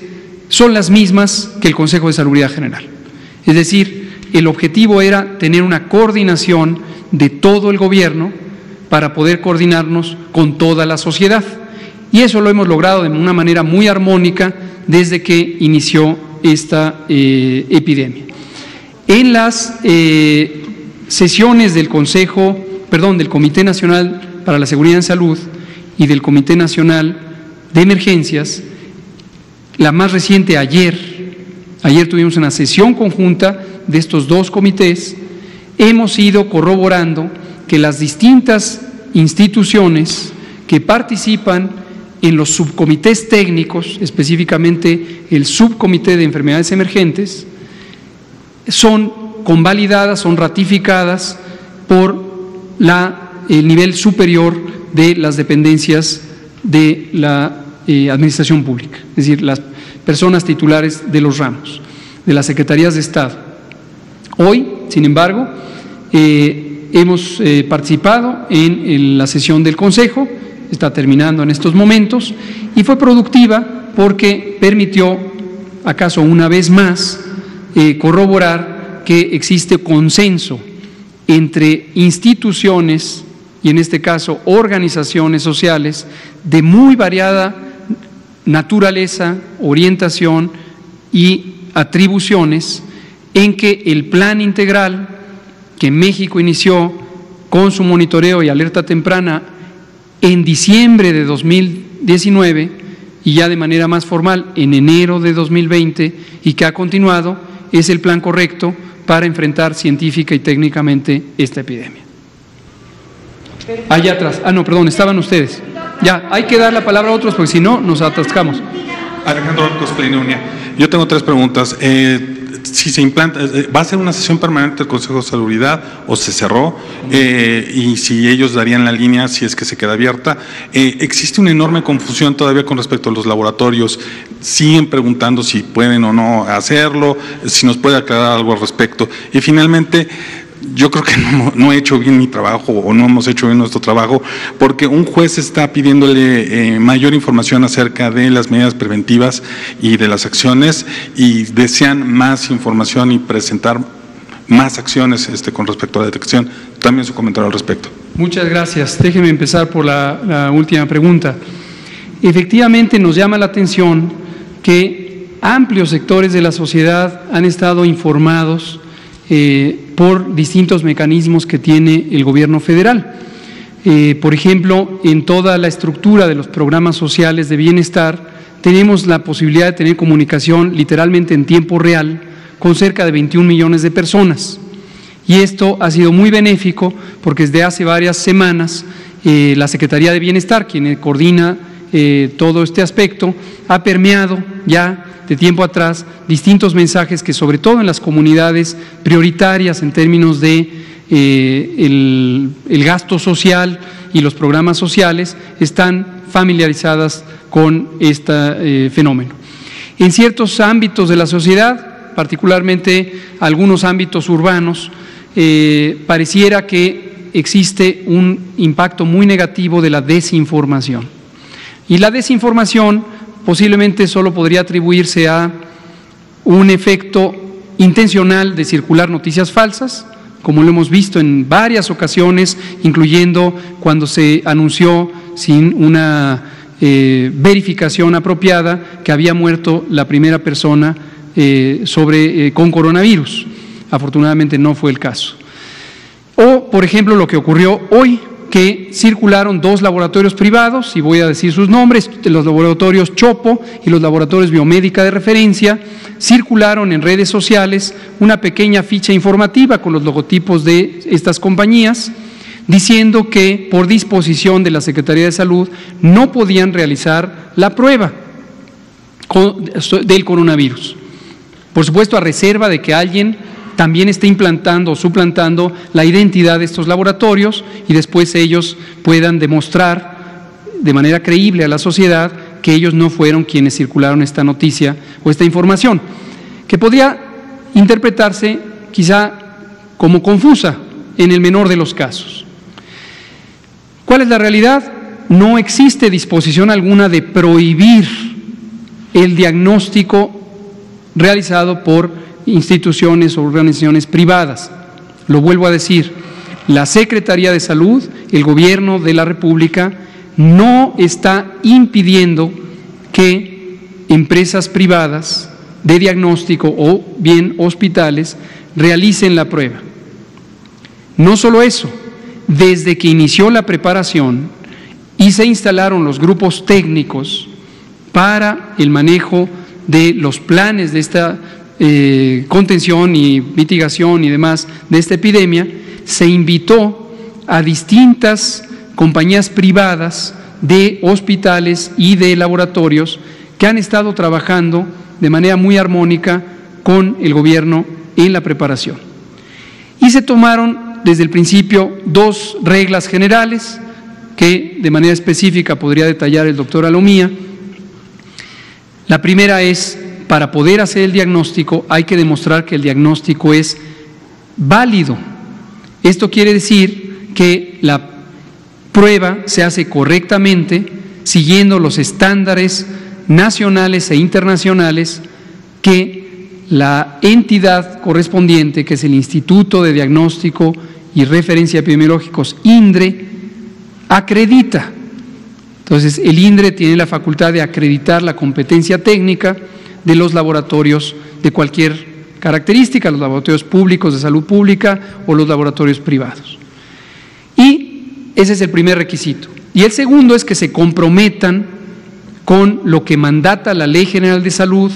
son las mismas que el Consejo de Salubridad General. Es decir, el objetivo era tener una coordinación de todo el gobierno para poder coordinarnos con toda la sociedad. Y eso lo hemos logrado de una manera muy armónica desde que inició esta epidemia. En las sesiones del del Comité Nacional para la Seguridad en Salud y del Comité Nacional de Emergencias, la más reciente ayer tuvimos una sesión conjunta de estos 2 comités. Hemos ido corroborando que las distintas instituciones que participan en los subcomités técnicos, específicamente el subcomité de enfermedades emergentes, son convalidadas, son ratificadas por el nivel superior de las dependencias de la Administración Pública, es decir, las personas titulares de los ramos, de las Secretarías de Estado. Hoy, sin embargo, hemos participado en la sesión del Consejo, está terminando en estos momentos, y fue productiva porque permitió, acaso una vez más, corroborar que existe consenso entre instituciones, y en este caso organizaciones sociales de muy variada naturaleza, orientación y atribuciones, en que el plan integral que México inició con su monitoreo y alerta temprana en diciembre de 2019 y ya de manera más formal en enero de 2020, y que ha continuado, es el plan correcto para enfrentar científica y técnicamente esta epidemia. Allá atrás, estaban ustedes. Ya, hay que dar la palabra a otros porque si no nos atascamos. Alejandro Arcos, Pleniunia. Yo tengo 3 preguntas. Si se implanta, ¿va a ser una sesión permanente del Consejo de Salubridad o se cerró? Y si ellos darían la línea, si es que se queda abierta. Existe una enorme confusión todavía con respecto a los laboratorios. Siguen preguntando si pueden o no hacerlo, si nos puede aclarar algo al respecto. Y finalmente, yo creo que no he hecho bien mi trabajo o no hemos hecho bien nuestro trabajo, porque un juez está pidiéndole mayor información acerca de las medidas preventivas y de las acciones, y desean más información y presentar más acciones con respecto a la detección. También su comentario al respecto. Muchas gracias. Déjeme empezar por la última pregunta. Efectivamente, nos llama la atención que amplios sectores de la sociedad han estado informados por distintos mecanismos que tiene el gobierno federal. Por ejemplo, en toda la estructura de los programas sociales de bienestar, tenemos la posibilidad de tener comunicación literalmente en tiempo real con cerca de 21 millones de personas. Y esto ha sido muy benéfico porque desde hace varias semanas la Secretaría de Bienestar, quien coordina todo este aspecto, ha permeado ya de tiempo atrás distintos mensajes que, sobre todo en las comunidades prioritarias en términos de el gasto social y los programas sociales, están familiarizadas con este fenómeno. En ciertos ámbitos de la sociedad, particularmente algunos ámbitos urbanos, pareciera que existe un impacto muy negativo de la desinformación. Y la desinformación posiblemente solo podría atribuirse a un efecto intencional de circular noticias falsas, como lo hemos visto en varias ocasiones, incluyendo cuando se anunció sin una verificación apropiada que había muerto la primera persona con coronavirus. Afortunadamente no fue el caso. O, por ejemplo, lo que ocurrió hoy, que circularon 2 laboratorios privados, y voy a decir sus nombres, los laboratorios Chopo y los laboratorios Biomédica de Referencia, circularon en redes sociales una pequeña ficha informativa con los logotipos de estas compañías, diciendo que por disposición de la Secretaría de Salud no podían realizar la prueba del coronavirus. Por supuesto, a reserva de que alguien también esté implantando o suplantando la identidad de estos laboratorios y después ellos puedan demostrar de manera creíble a la sociedad que ellos no fueron quienes circularon esta noticia o esta información, que podría interpretarse quizá como confusa en el menor de los casos. ¿Cuál es la realidad? No existe disposición alguna de prohibir el diagnóstico realizado por instituciones o organizaciones privadas. Lo vuelvo a decir, la Secretaría de Salud, el Gobierno de la República, no está impidiendo que empresas privadas de diagnóstico o bien hospitales realicen la prueba. No solo eso, desde que inició la preparación y se instalaron los grupos técnicos para el manejo de los planes de esta contención y mitigación y demás de esta epidemia, se invitó a distintas compañías privadas de hospitales y de laboratorios que han estado trabajando de manera muy armónica con el gobierno en la preparación. Y se tomaron desde el principio 2 reglas generales que de manera específica podría detallar el doctor Alomía. La primera es: para poder hacer el diagnóstico hay que demostrar que el diagnóstico es válido. Esto quiere decir que la prueba se hace correctamente, siguiendo los estándares nacionales e internacionales que la entidad correspondiente, que es el Instituto de Diagnóstico y Referencia Epidemiológicos, INDRE, acredita. Entonces, el INDRE tiene la facultad de acreditar la competencia técnica de los laboratorios de cualquier característica, los laboratorios públicos de salud pública o los laboratorios privados. Y ese es el primer requisito. Y el segundo es que se comprometan con lo que mandata la Ley General de Salud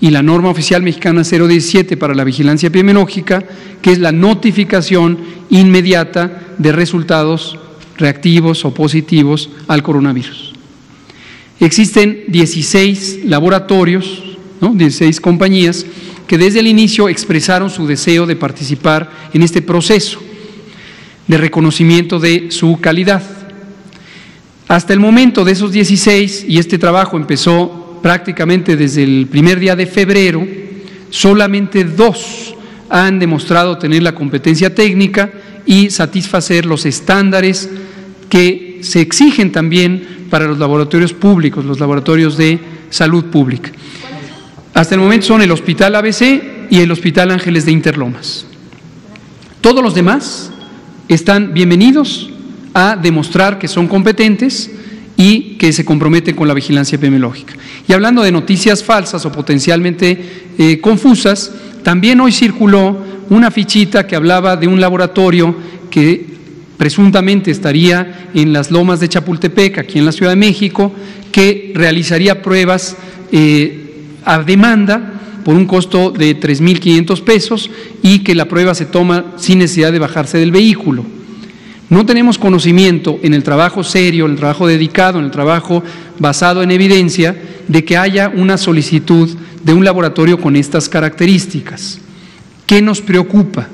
y la norma oficial mexicana 017 para la vigilancia epidemiológica, que es la notificación inmediata de resultados reactivos o positivos al coronavirus. Existen 16 laboratorios, 16 compañías que desde el inicio expresaron su deseo de participar en este proceso de reconocimiento de su calidad. Hasta el momento de esos 16, y este trabajo empezó prácticamente desde el primer día de febrero, solamente 2 han demostrado tener la competencia técnica y satisfacer los estándares que se exigen también para los laboratorios públicos, los laboratorios de salud pública. Hasta el momento son el Hospital ABC y el Hospital Ángeles de Interlomas. Todos los demás están bienvenidos a demostrar que son competentes y que se comprometen con la vigilancia epidemiológica. Y hablando de noticias falsas o potencialmente confusas, también hoy circuló una fichita que hablaba de un laboratorio que presuntamente estaría en las Lomas de Chapultepec, aquí en la Ciudad de México, que realizaría pruebas a demanda por un costo de 3,500 pesos y que la prueba se toma sin necesidad de bajarse del vehículo. No tenemos conocimiento en el trabajo serio, en el trabajo dedicado, en el trabajo basado en evidencia, de que haya una solicitud de un laboratorio con estas características. ¿Qué nos preocupa?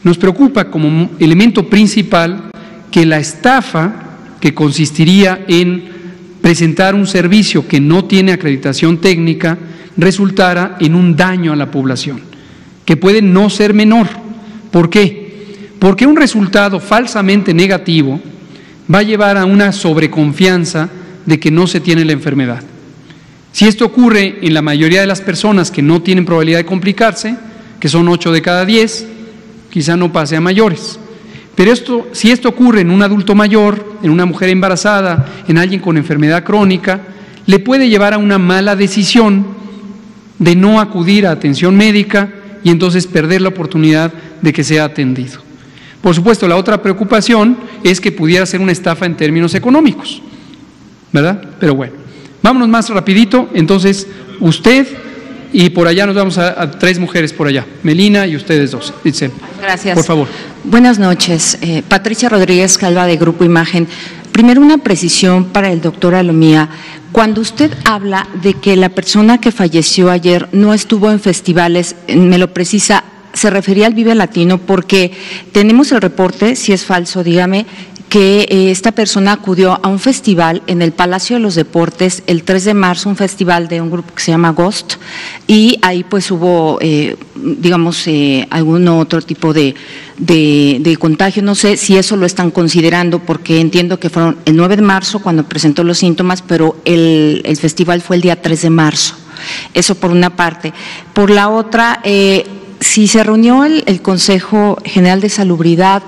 Nos preocupa como elemento principal que la estafa, que consistiría en presentar un servicio que no tiene acreditación técnica, resultara en un daño a la población, que puede no ser menor. ¿Por qué? Porque un resultado falsamente negativo va a llevar a una sobreconfianza de que no se tiene la enfermedad. Si esto ocurre en la mayoría de las personas que no tienen probabilidad de complicarse, que son 8 de cada 10, quizá no pase a mayores. Pero si esto ocurre en un adulto mayor, en una mujer embarazada, en alguien con enfermedad crónica, le puede llevar a una mala decisión de no acudir a atención médica y entonces perder la oportunidad de que sea atendido. Por supuesto, la otra preocupación es que pudiera ser una estafa en términos económicos, ¿verdad? Pero bueno, vámonos más rapidito. Entonces, usted y por allá nos vamos a 3 mujeres por allá, Melina y ustedes 2. Itzel. Gracias. Por favor. Buenas noches. Patricia Rodríguez Calva, de Grupo Imagen. Primero, una precisión para el doctor Alomía. Cuando usted habla de que la persona que falleció ayer no estuvo en festivales, me lo precisa, se refería al Vive Latino, porque tenemos el reporte, si es falso, dígame, que esta persona acudió a un festival en el Palacio de los Deportes el 3 de marzo, un festival de un grupo que se llama Ghost, y ahí pues hubo, algún otro tipo de contagio. No sé si eso lo están considerando, porque entiendo que fueron el 9 de marzo cuando presentó los síntomas, pero el festival fue el día 3 de marzo. Eso por una parte. Por la otra, si se reunió el Consejo General de Salubridad,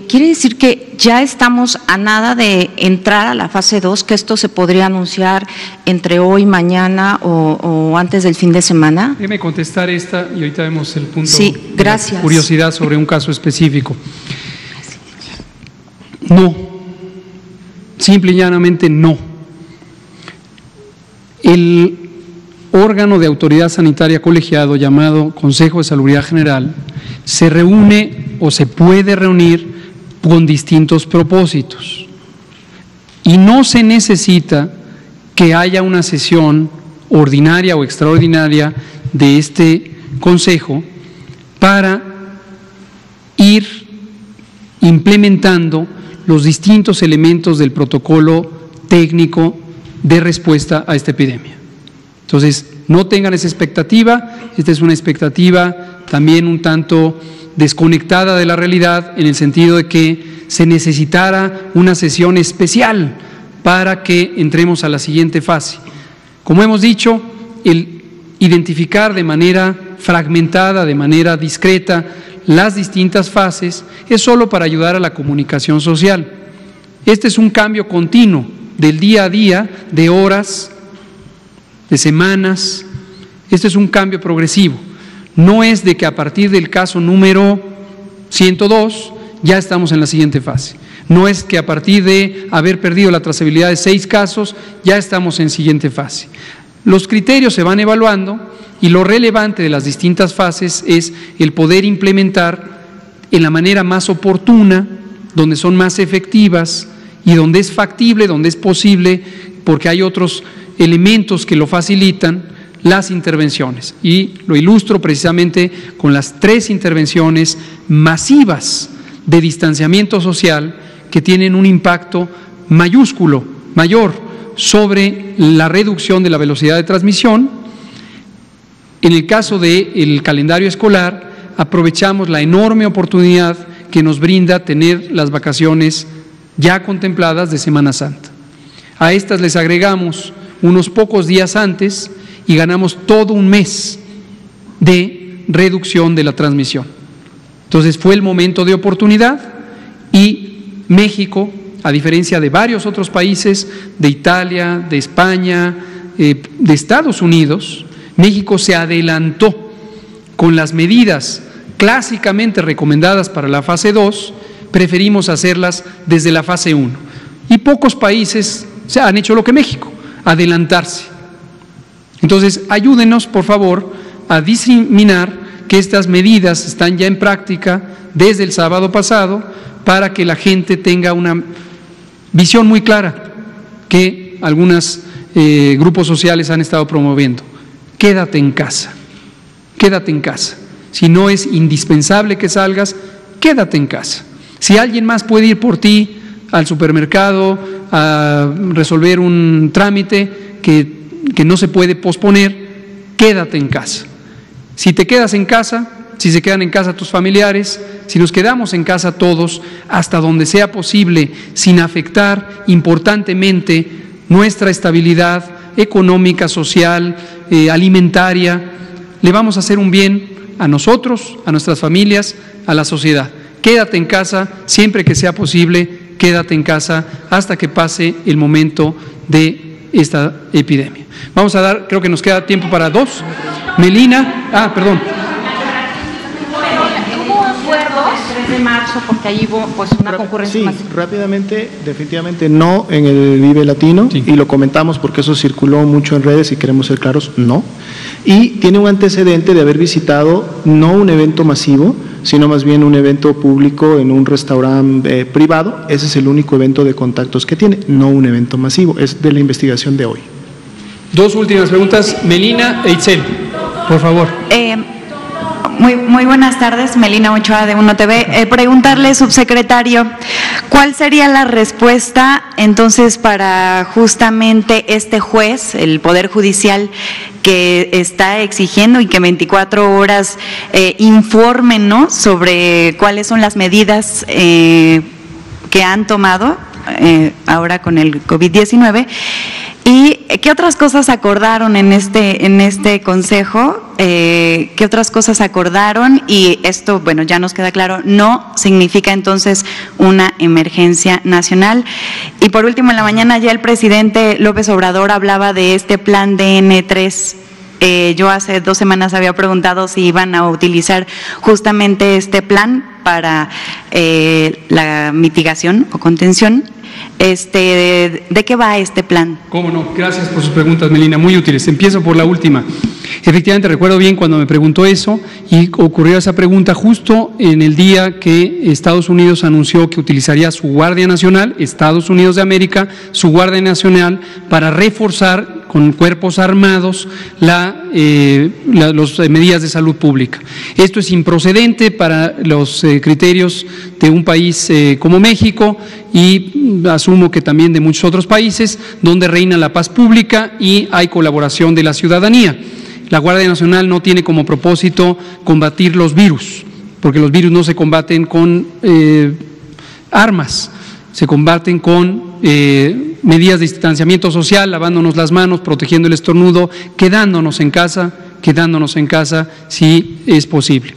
¿quiere decir que ya estamos a nada de entrar a la fase 2, que esto se podría anunciar entre hoy, mañana o antes del fin de semana? Déjeme contestar esta y ahorita vemos el punto. Sí, gracias. De curiosidad sobre un caso específico. No, simple y llanamente no. El órgano de autoridad sanitaria colegiado llamado Consejo de Salubridad General se reúne o se puede reunir con distintos propósitos y no se necesita que haya una sesión ordinaria o extraordinaria de este consejo para ir implementando los distintos elementos del protocolo técnico de respuesta a esta epidemia. Entonces, no tengan esa expectativa. Esta es una expectativa también un tanto desconectada de la realidad, en el sentido de que se necesitara una sesión especial para que entremos a la siguiente fase. Como hemos dicho, el identificar de manera fragmentada, de manera discreta, las distintas fases es solo para ayudar a la comunicación social. Este es un cambio continuo del día a día, de horas, de semanas. Este es un cambio progresivo. No es de que a partir del caso número 102 ya estamos en la siguiente fase. No es que a partir de haber perdido la trazabilidad de 6 casos ya estamos en siguiente fase. Los criterios se van evaluando y lo relevante de las distintas fases es el poder implementar en la manera más oportuna, donde son más efectivas y donde es factible, donde es posible, porque hay otros elementos que lo facilitan, las intervenciones. Y lo ilustro precisamente con las 3 intervenciones masivas de distanciamiento social que tienen un impacto mayúsculo, mayor, sobre la reducción de la velocidad de transmisión. En el caso del calendario escolar, aprovechamos la enorme oportunidad que nos brinda tener las vacaciones ya contempladas de Semana Santa. A estas les agregamos unos pocos días antes y ganamos todo un mes de reducción de la transmisión. Entonces fue el momento de oportunidad y México, a diferencia de varios otros países, de Italia, de España, de Estados Unidos, México se adelantó con las medidas clásicamente recomendadas para la fase 2 preferimos hacerlas desde la fase 1. Y pocos países han hecho lo que México, adelantarse. Entonces, ayúdenos, por favor, a diseminar que estas medidas están ya en práctica desde el sábado pasado para que la gente tenga una visión muy clara que algunos grupos sociales han estado promoviendo. Quédate en casa, quédate en casa. Si no es indispensable que salgas, quédate en casa. Si alguien más puede ir por ti al supermercado a resolver un trámite que no se puede posponer, quédate en casa. Si te quedas en casa, si se quedan en casa tus familiares, si nos quedamos en casa todos, hasta donde sea posible, sin afectar importantemente nuestra estabilidad económica, social, alimentaria, le vamos a hacer un bien a nosotros, a nuestras familias, a la sociedad. Quédate en casa siempre que sea posible, quédate en casa hasta que pase el momento de esta epidemia. Vamos a dar, creo que nos queda tiempo para 2. Melina, perdón. ¿Hubo acuerdos el 3 de marzo porque allí hubo pues una concurrencia sí, masiva? Rápidamente, definitivamente no en el Vive Latino, sí. Y lo comentamos porque eso circuló mucho en redes y queremos ser claros, no. Y tiene un antecedente de haber visitado no un evento masivo, sino más bien un evento público en un restaurante privado. Ese es el único evento de contactos que tiene, no un evento masivo, es de la investigación de hoy. 2 últimas preguntas, Melina e Itzel, por favor. Muy buenas tardes, Melina Ochoa de Uno TV. Preguntarle, subsecretario, ¿cuál sería la respuesta entonces para justamente este juez, el Poder Judicial, que está exigiendo y que 24 horas informen, ¿no?, sobre cuáles son las medidas que han tomado ahora con el COVID-19? ¿Y qué otras cosas acordaron en este consejo? ¿Qué otras cosas acordaron? Y esto, bueno, ya nos queda claro, no significa entonces una emergencia nacional. Y por último, en la mañana ya el presidente López Obrador hablaba de este plan DN3. Yo hace 2 semanas había preguntado si iban a utilizar justamente este plan para la mitigación o contención. ¿De qué va este plan? Cómo no, gracias por sus preguntas, Melina, muy útiles. Empiezo por la última. Efectivamente, recuerdo bien cuando me preguntó eso y ocurrió esa pregunta justo en el día que Estados Unidos anunció que utilizaría su Guardia Nacional, Estados Unidos de América, su Guardia Nacional, para reforzar con cuerpos armados las medidas de salud pública. Esto es improcedente para los criterios de un país como México y asumo que también de muchos otros países donde reina la paz pública y hay colaboración de la ciudadanía. La Guardia Nacional no tiene como propósito combatir los virus, porque los virus no se combaten con armas, se combaten con medidas de distanciamiento social, lavándonos las manos, protegiendo el estornudo, quedándonos en casa si es posible.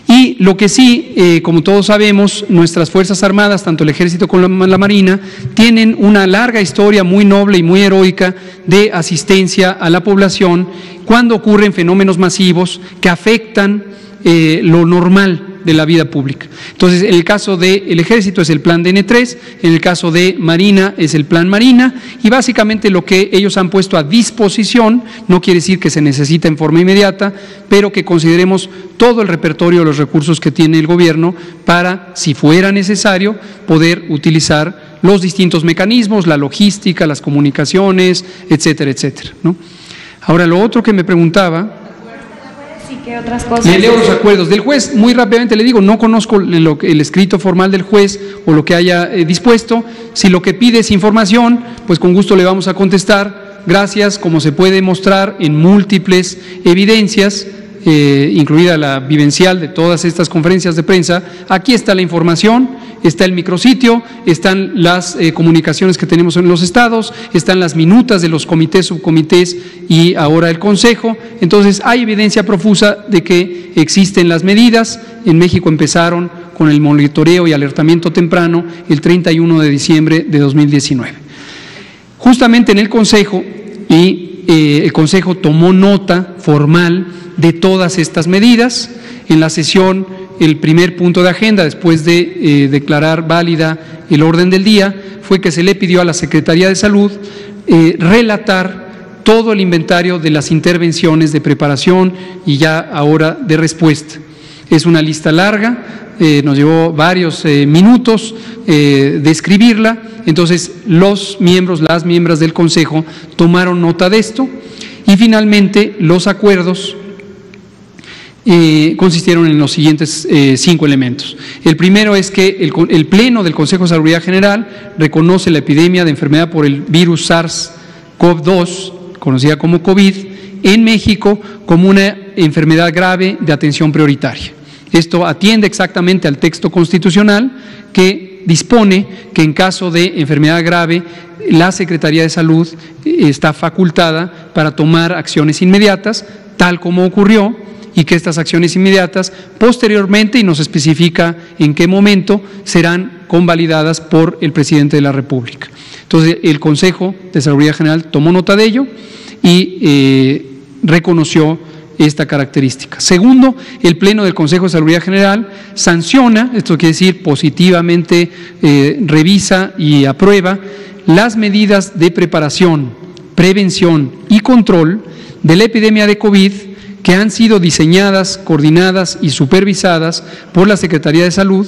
Y lo que sí, como todos sabemos, nuestras Fuerzas Armadas, tanto el Ejército como la Marina, tienen una larga historia muy noble y muy heroica de asistencia a la población cuando ocurren fenómenos masivos que afectan lo normal de la vida pública. Entonces, en el caso del Ejército es el plan DN3, en el caso de Marina es el plan Marina, y básicamente lo que ellos han puesto a disposición no quiere decir que se necesita en forma inmediata, pero que consideremos todo el repertorio de los recursos que tiene el gobierno para, si fuera necesario, poder utilizar los distintos mecanismos, la logística, las comunicaciones, etcétera, etcétera, ¿no? Ahora, lo otro que me preguntaba… ¿Qué otras cosas? Le leo los acuerdos del juez, muy rápidamente le digo, no conozco el escrito formal del juez o lo que haya dispuesto. Si lo que pide es información, pues con gusto le vamos a contestar. Gracias, como se puede mostrar en múltiples evidencias, incluida la vivencial de todas estas conferencias de prensa, aquí está la información, está el micrositio, están las comunicaciones que tenemos en los estados, están las minutas de los comités, subcomités y ahora el Consejo. Entonces hay evidencia profusa de que existen las medidas. En México empezaron con el monitoreo y alertamiento temprano el 31 de diciembre de 2019. Justamente en el Consejo, el Consejo tomó nota formal de todas estas medidas. En la sesión el primer punto de agenda, después de declarar válida el orden del día, fue que se le pidió a la Secretaría de Salud relatar todo el inventario de las intervenciones de preparación y ya ahora de respuesta. Es una lista larga, nos llevó varios minutos describirla, entonces las miembros del Consejo tomaron nota de esto y finalmente los acuerdos consistieron en los siguientes 5 elementos. El primero es que el Pleno del Consejo de Salubridad General reconoce la epidemia de enfermedad por el virus SARS-CoV-2, conocida como COVID, en México como una enfermedad grave de atención prioritaria. Esto atiende exactamente al texto constitucional que dispone que en caso de enfermedad grave la Secretaría de Salud está facultada para tomar acciones inmediatas, tal como ocurrió, y que estas acciones inmediatas posteriormente, y nos especifica en qué momento, serán convalidadas por el Presidente de la República. Entonces, el Consejo de Salubridad General tomó nota de ello y reconoció esta característica. Segundo, el Pleno del Consejo de Salubridad General sanciona, esto quiere decir positivamente revisa y aprueba las medidas de preparación, prevención y control de la epidemia de COVID que han sido diseñadas, coordinadas y supervisadas por la Secretaría de Salud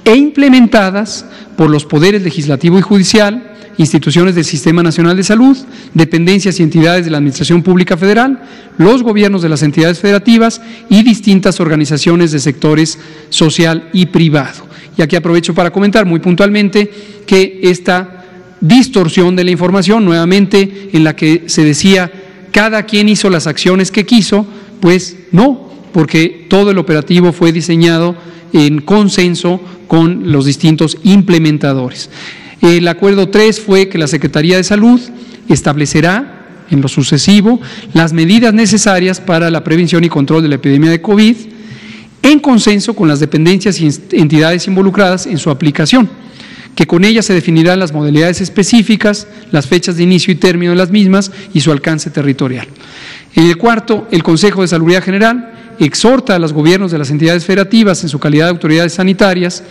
e implementadas por los poderes legislativo y judicial, instituciones del Sistema Nacional de Salud, dependencias y entidades de la Administración Pública Federal, los gobiernos de las entidades federativas y distintas organizaciones de sectores social y privado. Y aquí aprovecho para comentar muy puntualmente que esta distorsión de la información, nuevamente en la que se decía cada quien hizo las acciones que quiso, pues no, porque todo el operativo fue diseñado en consenso con los distintos implementadores. El acuerdo 3 fue que la Secretaría de Salud establecerá en lo sucesivo las medidas necesarias para la prevención y control de la epidemia de COVID en consenso con las dependencias y entidades involucradas en su aplicación, que con ella se definirán las modalidades específicas, las fechas de inicio y término de las mismas y su alcance territorial. En el cuarto, el Consejo de Salubridad General exhorta a los gobiernos de las entidades federativas en su calidad de autoridades sanitarias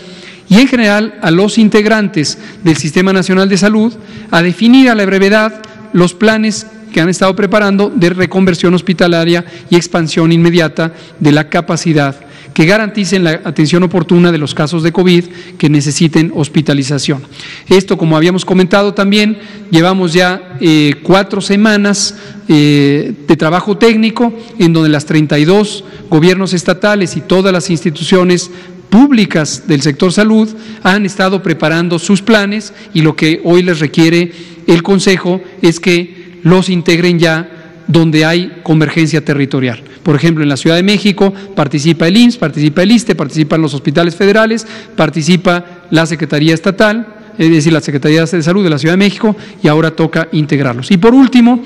y en general a los integrantes del Sistema Nacional de Salud a definir a la brevedad los planes que han estado preparando de reconversión hospitalaria y expansión inmediata de la capacidad que garanticen la atención oportuna de los casos de COVID que necesiten hospitalización. Esto, como habíamos comentado también, llevamos ya 4 semanas de trabajo técnico en donde las 32 gobiernos estatales y todas las instituciones públicas del sector salud han estado preparando sus planes y lo que hoy les requiere el Consejo es que los integren ya donde hay convergencia territorial. Por ejemplo, en la Ciudad de México participa el IMSS, participa el ISSSTE, participan los hospitales federales, participa la Secretaría Estatal, es decir, la Secretaría de Salud de la Ciudad de México, y ahora toca integrarlos. Y por último,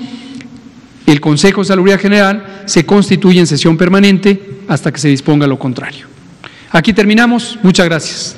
el Consejo de Salubridad General se constituye en sesión permanente hasta que se disponga lo contrario. Aquí terminamos. Muchas gracias.